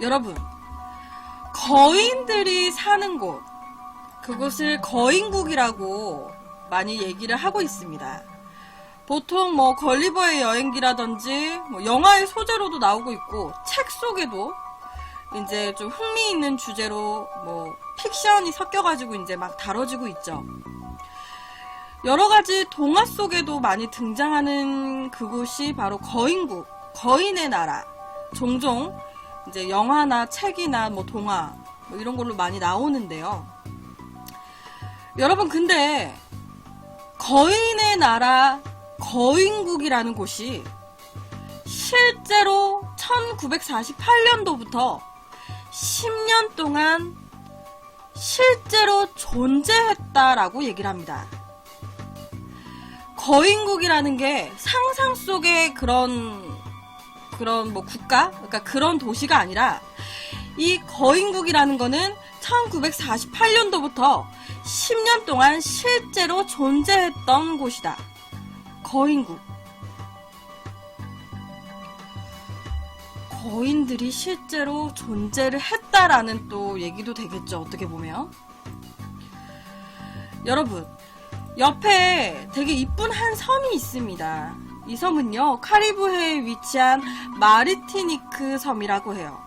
여러분, 거인들이 사는 곳, 그곳을 거인국이라고 많이 얘기를 하고 있습니다. 보통 뭐 걸리버의 여행기라든지 뭐 영화의 소재로도 나오고 있고, 책 속에도 이제 좀 흥미있는 주제로 뭐 픽션이 섞여가지고 이제 막 다뤄지고 있죠. 여러가지 동화 속에도 많이 등장하는 그곳이 바로 거인국, 거인의 나라. 종종 이제 영화나 책이나 뭐 동화 뭐 이런 걸로 많이 나오는데요. 여러분, 근데 거인의 나라 거인국이라는 곳이 실제로 1948년도부터 10년 동안 실제로 존재했다라고 얘기를 합니다. 거인국이라는 게 상상 속의 그런 뭐 국가? 그러니까 그런 도시가 아니라 이 거인국이라는 거는 1948년도부터 10년 동안 실제로 존재했던 곳이다. 거인국. 거인들이 실제로 존재를 했다라는 또 얘기도 되겠죠. 어떻게 보면. 여러분, 옆에 되게 이쁜 한 섬이 있습니다. 이 섬은요, 카리브해에 위치한 마르티니크 섬이라고 해요.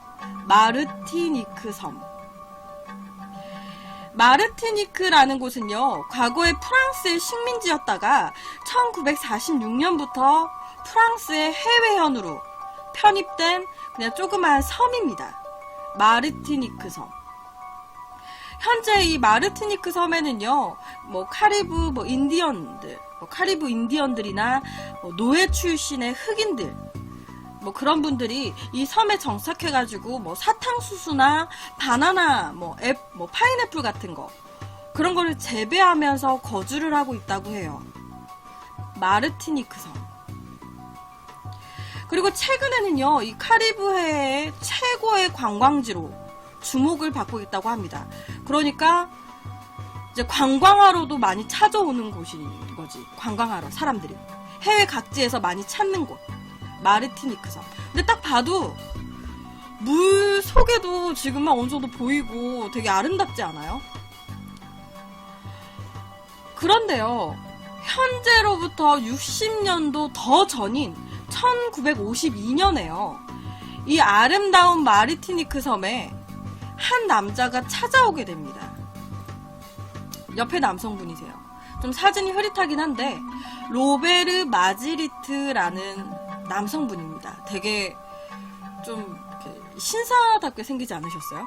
마르티니크 섬. 마르티니크라는 곳은요, 과거에 프랑스의 식민지였다가 1946년부터 프랑스의 해외현으로 편입된 그냥 조그마한 섬입니다. 마르티니크 섬. 현재 이 마르티니크 섬에는요, 뭐 카리브 인디언들, 카리브 인디언들이나 노예 출신의 흑인들, 뭐 그런 분들이 이 섬에 정착해가지고 뭐 사탕수수나 바나나, 앱, 파인애플 같은 거, 그런 거를 재배하면서 거주를 하고 있다고 해요. 마르티니크 섬. 그리고 최근에는요, 이 카리브해의 최고의 관광지로 주목을 받고 있다고 합니다. 그러니까 이제 관광하러도 많이 찾아오는 곳인 거지. 관광하러 사람들이 해외 각지에서 많이 찾는 곳, 마르티니크 섬. 근데 딱 봐도 물 속에도 지금 막 어느 정도 보이고 되게 아름답지 않아요? 그런데요, 현재로부터 60년도 더 전인 1952년에요. 이 아름다운 마르티니크 섬에 한 남자가 찾아오게 됩니다. 옆에 남성분이세요. 좀 사진이 흐릿하긴 한데 로베르 마지리트라는 남성분입니다. 되게 좀 신사답게 생기지 않으셨어요?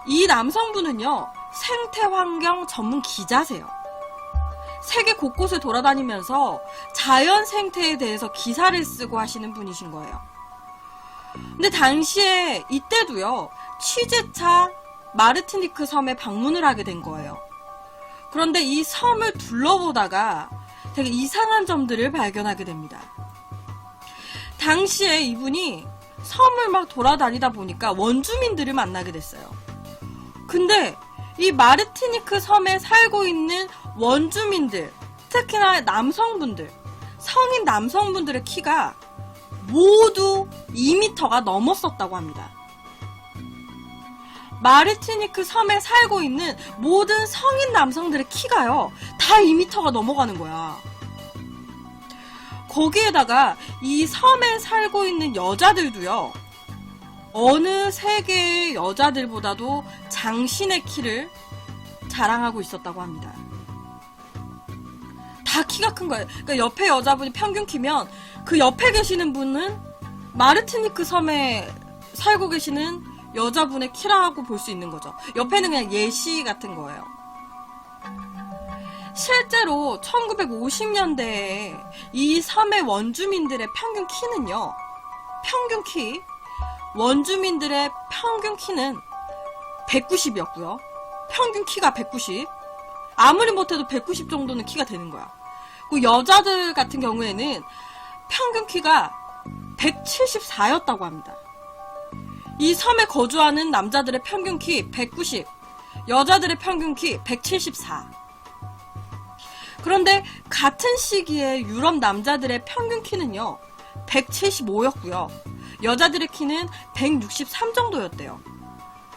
이 남성분은요, 생태환경 전문 기자세요. 세계 곳곳에 돌아다니면서 자연 생태에 대해서 기사를 쓰고 하시는 분이신 거예요. 근데 당시에 이때도요, 취재차 마르티니크 섬에 방문을 하게 된 거예요. 그런데 이 섬을 둘러보다가 되게 이상한 점들을 발견하게 됩니다. 당시에 이분이 섬을 막 돌아다니다 보니까 원주민들을 만나게 됐어요. 근데 이 마르티니크 섬에 살고 있는 원주민들, 특히나 남성분들, 성인 남성분들의 키가 모두 2m가 넘었었다고 합니다. 마르티니크 섬에 살고 있는 모든 성인 남성들의 키가요, 다 2m가 넘어가는 거야. 거기에다가 이 섬에 살고 있는 여자들도요, 어느 세계의 여자들보다도 장신의 키를 자랑하고 있었다고 합니다. 다 키가 큰 거예요. 그러니까 옆에 여자분이 평균 키면 그 옆에 계시는 분은 마르티니크 섬에 살고 계시는 여자분의 키라고 볼 수 있는 거죠. 옆에는 그냥 예시 같은 거예요. 실제로 1950년대에 이 섬의 원주민들의 평균 키는요, 원주민들의 평균 키는 190이었고요. 평균 키가 190. 아무리 못해도 190 정도는 키가 되는 거야. 그 여자들 같은 경우에는 평균 키가 174였다고 합니다. 이 섬에 거주하는 남자들의 평균 키 190, 여자들의 평균 키 174. 그런데 같은 시기에 유럽 남자들의 평균 키는요, 175였고요. 여자들의 키는 163 정도였대요.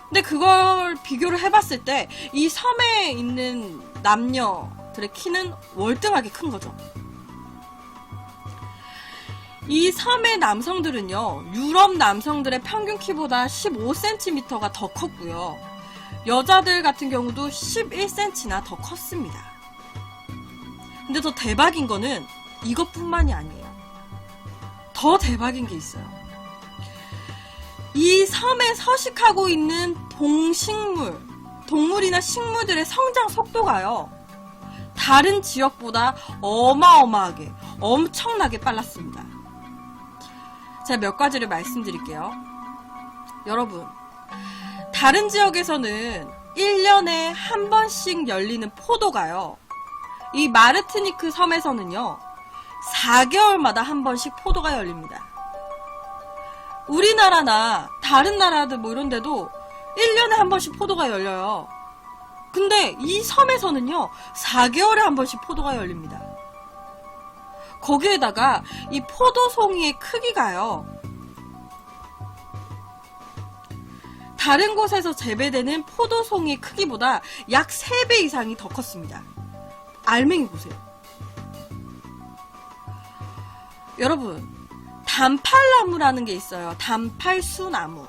근데 그걸 비교를 해봤을 때 이 섬에 있는 남녀들의 키는 월등하게 큰 거죠. 이 섬의 남성들은요, 유럽 남성들의 평균 키보다 15cm가 더 컸고요. 여자들 같은 경우도 11cm나 더 컸습니다. 근데 더 대박인 거는 이것뿐만이 아니에요. 더 대박인 게 있어요. 이 섬에 서식하고 있는 동물이나 식물들의 성장 속도가요, 다른 지역보다 어마어마하게, 엄청나게 빨랐습니다. 제가 몇 가지를 말씀드릴게요. 여러분, 다른 지역에서는 1년에 한 번씩 열리는 포도가요, 이 마르티니크 섬에서는요, 4개월마다 한 번씩 포도가 열립니다. 우리나라나 다른 나라들 뭐 이런 데도 1년에 한 번씩 포도가 열려요. 근데 이 섬에서는요, 4개월에 한 번씩 포도가 열립니다. 거기에다가 이 포도송이의 크기가요, 다른 곳에서 재배되는 포도송이의 크기보다 약 3배 이상이 더 컸습니다. 알맹이 보세요. 여러분, 단팔나무라는 게 있어요. 단팔수나무.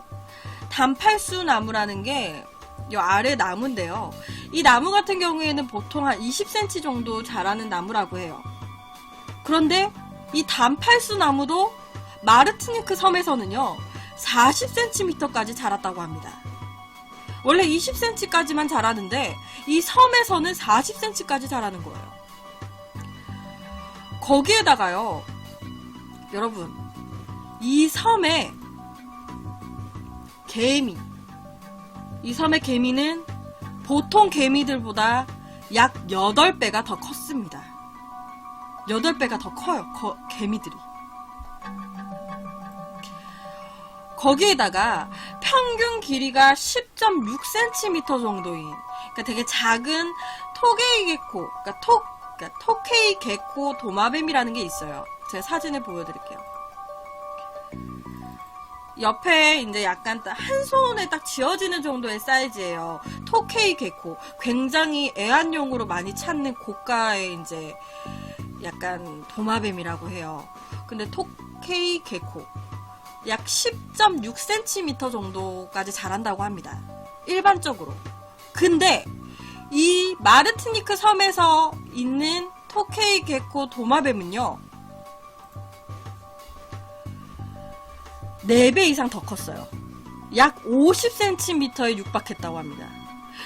단팔수나무라는 게 이 아래 나무인데요. 이 나무 같은 경우에는 보통 한 20cm 정도 자라는 나무라고 해요. 그런데 이 단팔수나무도 마르티니크 섬에서는요, 40cm까지 자랐다고 합니다. 원래 20cm까지만 자라는데 이 섬에서는 40cm까지 자라는 거예요. 거기에다가요, 여러분, 이 섬의 개미, 이 섬의 개미는 보통 개미들보다 약 8배가 더 컸습니다. 8배가 더 커요, 개미들이. 거기에다가 평균 길이가 10.6cm 정도인, 그러니까 되게 작은 토게이 개코, 그러니까 토케이 개코 도마뱀이라는 게 있어요. 제가 사진을 보여드릴게요. 옆에 이제 약간 한 손에 딱 쥐어지는 정도의 사이즈예요. 토케이 개코. 굉장히 애완용으로 많이 찾는 고가의 이제 약간 도마뱀이라고 해요. 근데 토케이 개코. 약 10.6cm 정도까지 자란다고 합니다. 일반적으로. 근데 이 마르티니크 섬에서 있는 토케이 개코 도마뱀은요, 4배 이상 더 컸어요. 약 50cm에 육박했다고 합니다.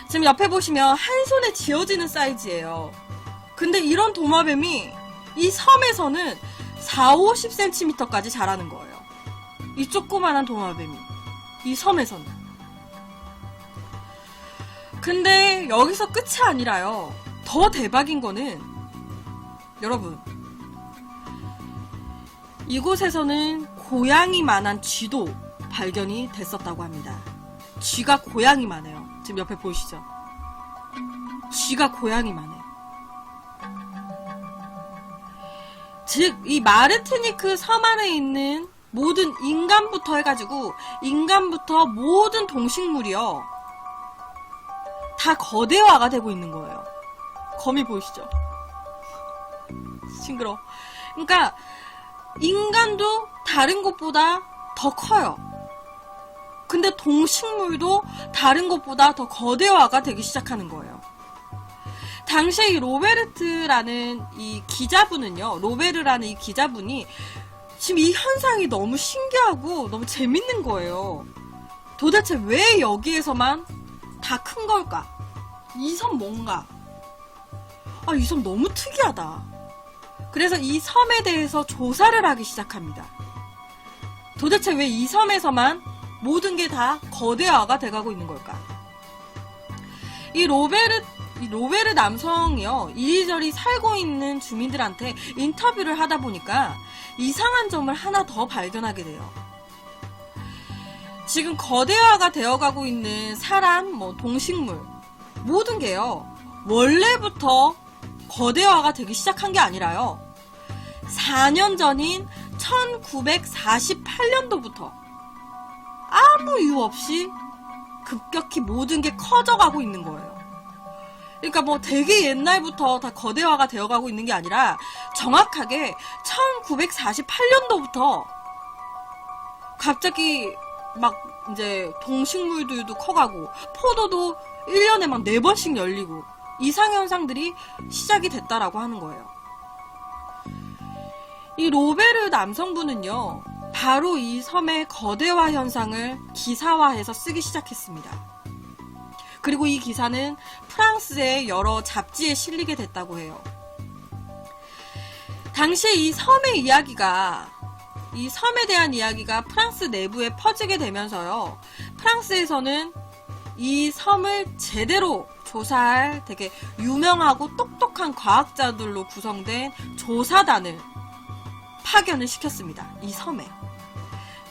지금 옆에 보시면 한 손에 쥐어지는 사이즈예요. 근데 이런 도마뱀이 이 섬에서는 40-50cm까지 자라는 거예요. 이 조그만한 도마뱀이 이 섬에서는. 근데 여기서 끝이 아니라요, 더 대박인 거는, 여러분, 이곳에서는 고양이만한 쥐도 발견이 됐었다고 합니다. 쥐가 고양이만해요. 지금 옆에 보이시죠? 쥐가 고양이만해요. 즉, 이 마르티니크 섬 안에 있는 모든 인간부터 해가지고, 인간부터 모든 동식물이요, 다 거대화가 되고 있는 거예요. 거미 보이시죠? 징그러워. 그러니까 인간도 다른 것보다 더 커요. 근데 동식물도 다른 것보다 더 거대화가 되기 시작하는 거예요. 당시에 이 로베르트라는 이 기자분은요, 로베르라는 이 기자분이 지금 이 현상이 너무 신기하고 너무 재밌는 거예요. 도대체 왜 여기에서만 다 큰 걸까? 이 섬 뭔가? 아, 이 섬 너무 특이하다. 그래서 이 섬에 대해서 조사를 하기 시작합니다. 도대체 왜 이 섬에서만 모든 게 다 거대화가 돼가고 있는 걸까? 이 로베르 남성이요, 이리저리 살고 있는 주민들한테 인터뷰를 하다 보니까 이상한 점을 하나 더 발견하게 돼요. 지금 거대화가 되어가고 있는 사람, 뭐 동식물 모든 게요 원래부터 거대화가 되기 시작한 게 아니라요 4년 전인 1948년도부터 아무 이유 없이 급격히 모든 게 커져가고 있는 거예요. 그러니까 뭐 되게 옛날부터 다 거대화가 되어가고 있는 게 아니라 정확하게 1948년도부터 갑자기 막 이제 동식물들도 커가고 포도도 1년에 막 4번씩 열리고 이상현상들이 시작이 됐다라고 하는 거예요. 이 로베르 남성분은요 바로 이 섬의 거대화 현상을 기사화해서 쓰기 시작했습니다. 그리고 이 기사는 프랑스의 여러 잡지에 실리게 됐다고 해요. 당시에 이 섬의 이야기가 이 섬에 대한 이야기가 프랑스 내부에 퍼지게 되면서요 프랑스에서는 이 섬을 제대로 조사할 되게 유명하고 똑똑한 과학자들로 구성된 조사단을 파견을 시켰습니다. 이 섬에.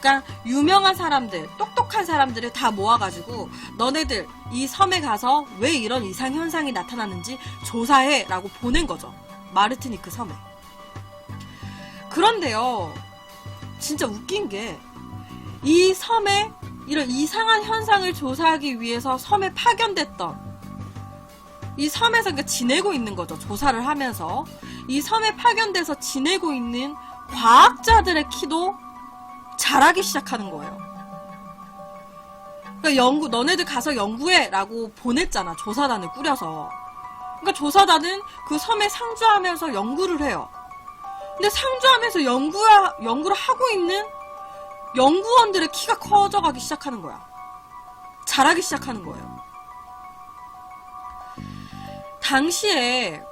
그러니까 유명한 사람들, 똑똑한 사람들을 다 모아가지고 너네들 이 섬에 가서 왜 이런 이상현상이 나타나는지 조사해 라고 보낸 거죠. 마르티니크 섬에. 그런데요 진짜 웃긴 게 이 섬에 이런 이상한 현상을 조사하기 위해서 섬에 파견됐던 이 섬에서 그러니까 지내고 있는 거죠. 조사를 하면서 이 섬에 파견돼서 지내고 있는 과학자들의 키도 자라기 시작하는 거예요. 그러니까 너네들 가서 연구해 라고 보냈잖아. 조사단을 꾸려서. 그러니까 조사단은 그 섬에 상주하면서 연구를 해요. 근데 상주하면서 연구를 하고 있는 연구원들의 키가 커져가기 시작하는 거야. 자라기 시작하는 거예요. 당시에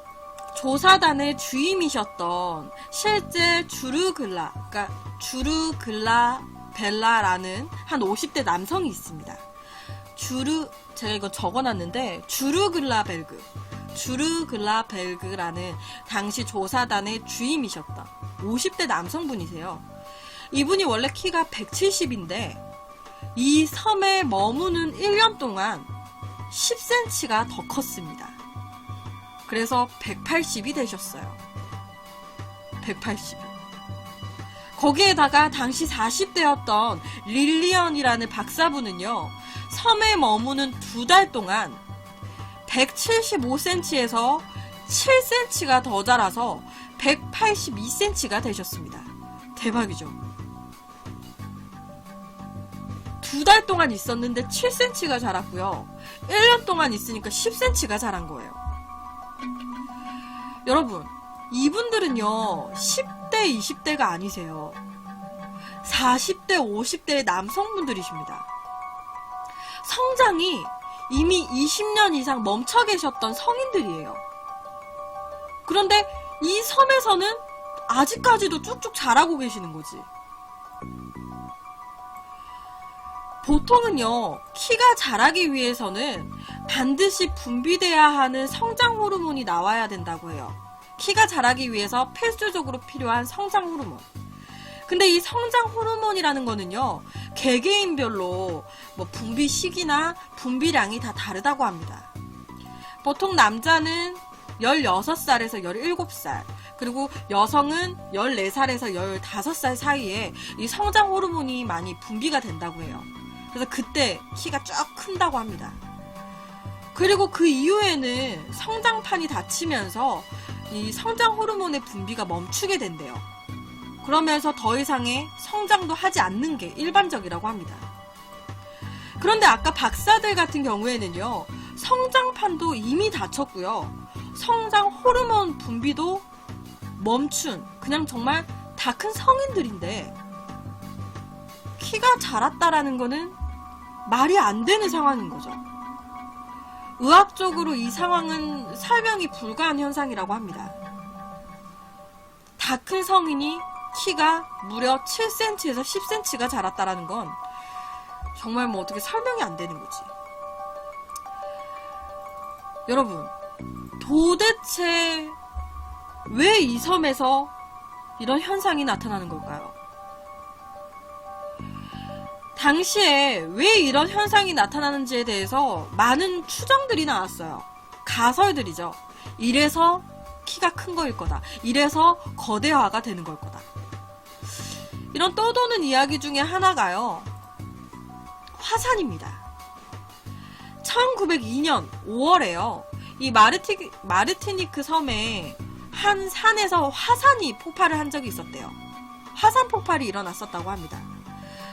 조사단의 주임이셨던 실제 그러니까 주르글라 벨라라는 한 50대 남성이 있습니다. 제가 이거 적어놨는데 주르글라 벨그라는 당시 조사단의 주임이셨던 50대 남성분이세요. 이분이 원래 키가 170인데 이 섬에 머무는 1년 동안 10cm가 더 컸습니다. 그래서 180이 되셨어요. 180. 거기에다가 당시 40대였던 릴리언이라는 박사분은요. 섬에 머무는 2달 동안 175cm에서 7cm가 더 자라서 182cm가 되셨습니다. 대박이죠. 2달 동안 있었는데 7cm가 자랐고요. 1년 동안 있으니까 10cm가 자란 거예요. 여러분, 이분들은요 10대, 20대가 아니세요. 40대, 50대의 남성분들이십니다. 성장이 이미 20년 이상 멈춰 계셨던 성인들이에요. 그런데 이 섬에서는 아직까지도 쭉쭉 자라고 계시는 거지. 보통은요 키가 자라기 위해서는 반드시 분비돼야 하는 성장 호르몬이 나와야 된다고 해요. 키가 자라기 위해서 필수적으로 필요한 성장 호르몬. 근데 이 성장 호르몬이라는 거는요 개개인별로 뭐 분비 시기나 분비량이 다 다르다고 합니다. 보통 남자는 16살에서 17살, 그리고 여성은 14살에서 15살 사이에 이 성장 호르몬이 많이 분비가 된다고 해요. 그래서 그때 키가 쭉 큰다고 합니다. 그리고 그 이후에는 성장판이 닫히면서 이 성장 호르몬의 분비가 멈추게 된대요. 그러면서 더 이상의 성장도 하지 않는 게 일반적이라고 합니다. 그런데 아까 박사들 같은 경우에는요, 성장판도 이미 닫혔고요. 성장 호르몬 분비도 멈춘, 그냥 정말 다 큰 성인들인데 키가 자랐다라는 거는 말이 안 되는 상황인 거죠. 의학적으로 이 상황은 설명이 불가한 현상이라고 합니다. 다 큰 성인이 키가 무려 7cm에서 10cm가 자랐다라는 건 정말 뭐 어떻게 설명이 안 되는 거지. 여러분, 도대체 왜 이 섬에서 이런 현상이 나타나는 걸까요? 당시에 왜 이런 현상이 나타나는지에 대해서 많은 추정들이 나왔어요. 가설들이죠. 이래서 키가 큰 거일 거다. 이래서 거대화가 되는 걸 거다. 이런 떠도는 이야기 중에 하나가요. 화산입니다. 1902년 5월에요. 이 마르티니크 섬에 한 산에서 화산이 폭발을 한 적이 있었대요. 화산 폭발이 일어났었다고 합니다.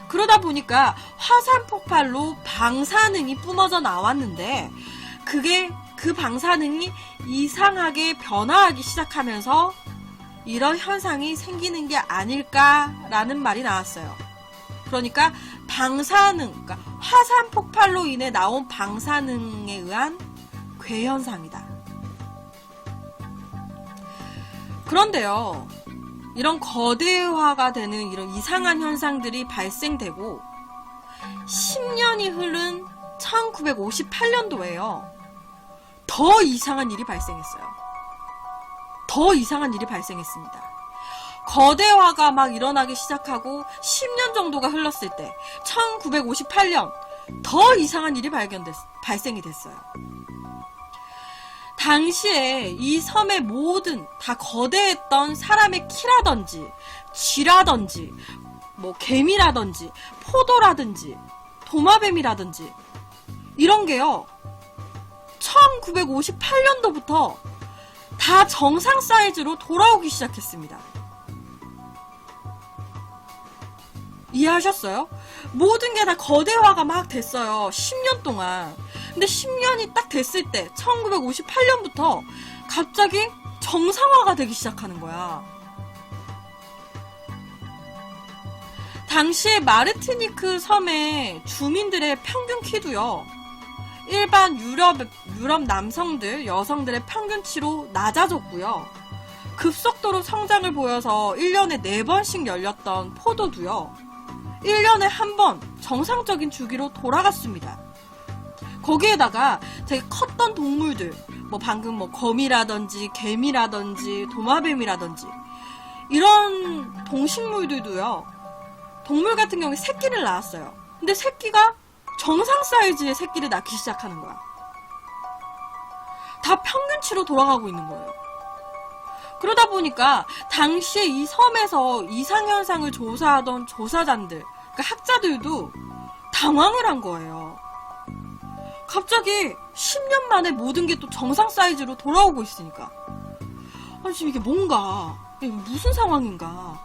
그러다 보니까 화산 폭발로 방사능이 뿜어져 나왔는데 그 방사능이 이상하게 변화하기 시작하면서 이런 현상이 생기는 게 아닐까라는 말이 나왔어요. 그러니까 그러니까 화산 폭발로 인해 나온 방사능에 의한 괴현상이다. 그런데요, 이런 거대화가 되는 이런 이상한 현상들이 발생되고 10년이 흐른 1958년도에요. 더 이상한 일이 발생했어요. 더 이상한 일이 발생했습니다. 거대화가 막 일어나기 시작하고 10년 정도가 흘렀을 때 1958년 더 이상한 일이 발생이 됐어요. 당시에 이 섬의 모든 다 거대했던 사람의 키라든지 쥐라든지 뭐 개미라든지 포도라든지 도마뱀이라든지 이런 게요 1958년도부터 다 정상 사이즈로 돌아오기 시작했습니다. 이해하셨어요? 모든 게 다 거대화가 막 됐어요. 10년 동안. 근데 10년이 딱 됐을 때 1958년부터 갑자기 정상화가 되기 시작하는 거야. 당시에 마르티니크 섬의 주민들의 평균 키도요. 일반 유럽 남성들, 여성들의 평균치로 낮아졌고요. 급속도로 성장을 보여서 1년에 4번씩 열렸던 포도도요. 1년에 한 번 정상적인 주기로 돌아갔습니다. 거기에다가 되게 컸던 동물들, 뭐 방금 뭐 거미라든지 개미라든지 도마뱀이라든지 이런 동식물들도요. 동물 같은 경우에 새끼를 낳았어요. 근데 새끼가 정상 사이즈의 새끼를 낳기 시작하는 거야. 다 평균치로 돌아가고 있는 거예요. 그러다 보니까 당시에 이 섬에서 이상현상을 조사하던 조사자들, 그러니까 학자들도 당황을 한 거예요. 갑자기 10년 만에 모든 게 또 정상 사이즈로 돌아오고 있으니까. 아니, 지금 이게 뭔가, 이게 무슨 상황인가.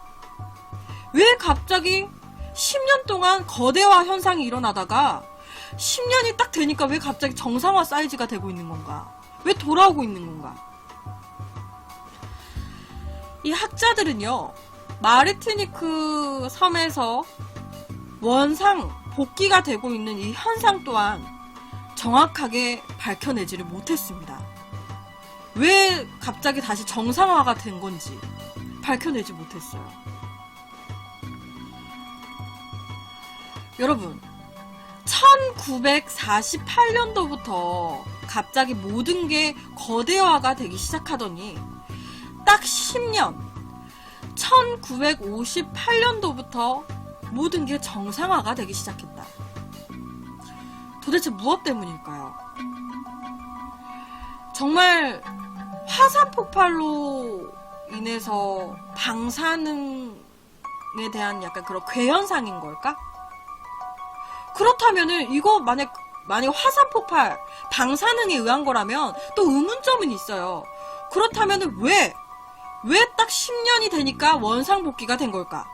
왜 갑자기 10년 동안 거대화 현상이 일어나다가 10년이 딱 되니까 왜 갑자기 정상화 사이즈가 되고 있는 건가? 왜 돌아오고 있는 건가? 이 학자들은요, 마르티니크 섬에서 원상 복귀가 되고 있는 이 현상 또한 정확하게 밝혀내지를 못했습니다. 왜 갑자기 다시 정상화가 된 건지 밝혀내지 못했어요. 여러분, 1948년도부터 갑자기 모든 게 거대화가 되기 시작하더니 딱 10년, 1958년도부터 모든 게 정상화가 되기 시작했다. 도대체 무엇 때문일까요? 정말 화산 폭발로 인해서 방사능에 대한 약간 그런 괴현상인 걸까? 그렇다면은 이거 만약 화산 폭발, 방사능에 의한 거라면 또 의문점은 있어요. 그렇다면은 왜 딱 10년이 되니까 원상복귀가 된 걸까?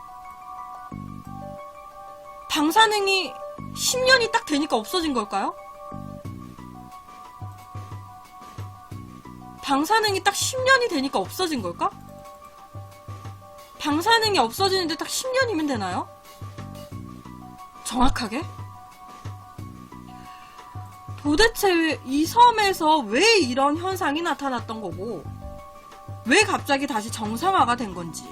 방사능이 10년이 딱 되니까 없어진 걸까요? 방사능이 딱 10년이 되니까 없어진 걸까? 방사능이 없어지는데 딱 10년이면 되나요? 정확하게? 도대체 이 섬에서 왜 이런 현상이 나타났던 거고 왜 갑자기 다시 정상화가 된 건지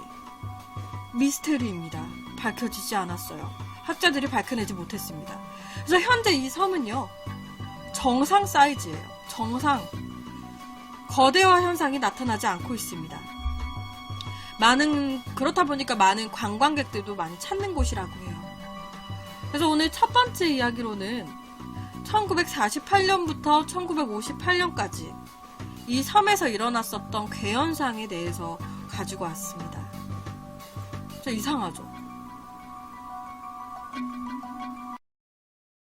미스테리입니다. 밝혀지지 않았어요. 학자들이 밝혀내지 못했습니다. 그래서 현재 이 섬은요, 정상 사이즈예요. 정상. 거대화 현상이 나타나지 않고 있습니다. 그렇다 보니까 많은 관광객들도 많이 찾는 곳이라고 해요. 그래서 오늘 첫 번째 이야기로는 1948년부터 1958년까지 이 섬에서 일어났었던 괴현상에 대해서 가지고 왔습니다. 진짜 이상하죠?